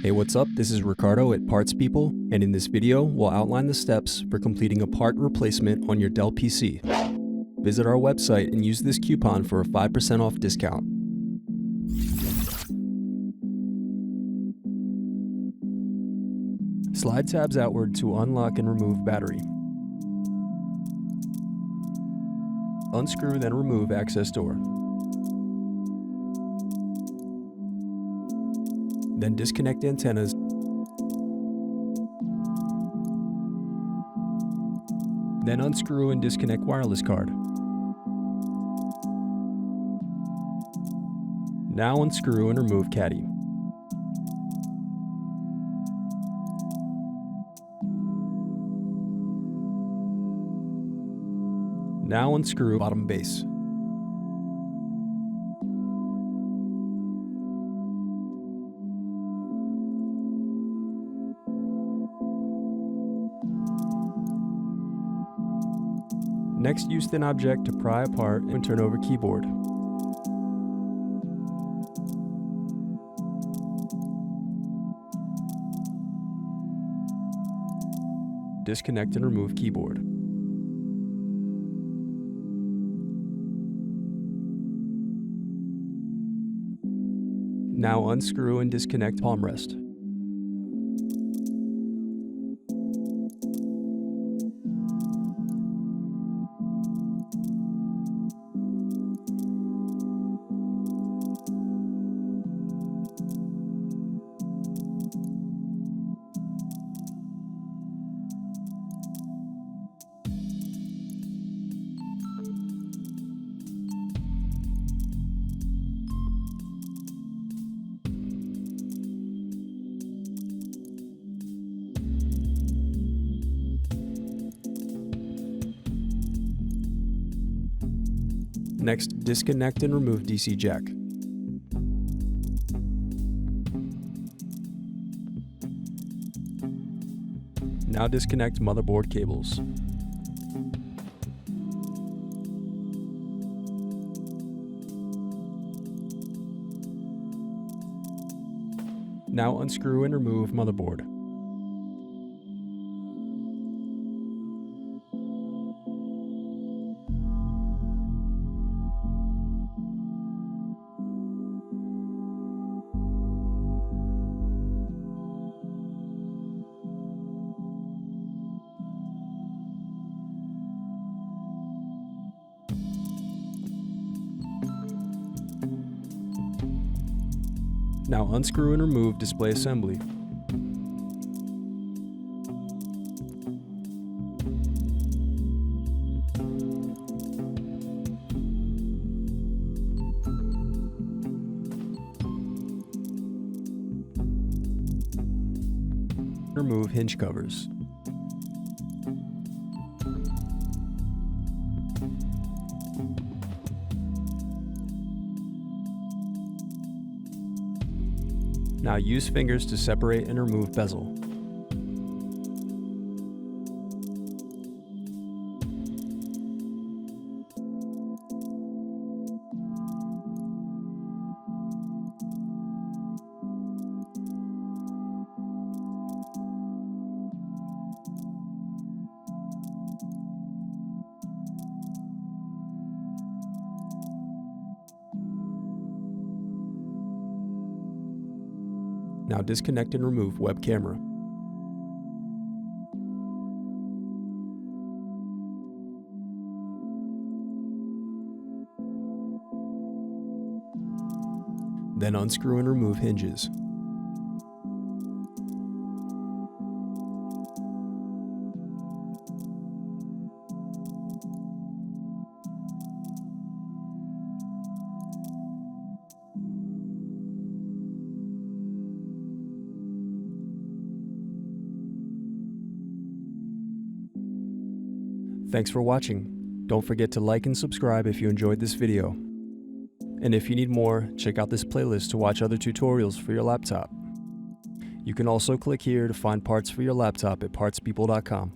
Hey, what's up? This is Ricardo at Parts People, and in this video, we'll outline the steps for completing a part replacement on your Dell PC. Visit our website and use this coupon for a 5% off discount. Slide tabs outward to unlock and remove battery. Unscrew, then remove access door. Then disconnect antennas. Then unscrew and disconnect wireless card. Now unscrew and remove caddy. Now unscrew bottom base. Next, use thin object to pry apart and turn over keyboard. Disconnect and remove keyboard. Now unscrew and disconnect palmrest. Next, disconnect and remove DC jack. Now disconnect motherboard cables. Now unscrew and remove motherboard. Now unscrew and remove display assembly. Remove hinge covers. Now use fingers to separate and remove bezel. Now disconnect and remove web camera. Then unscrew and remove hinges. Thanks for watching. Don't forget to like and subscribe if you enjoyed this video. And if you need more, check out this playlist to watch other tutorials for your laptop. You can also click here to find parts for your laptop at partspeople.com.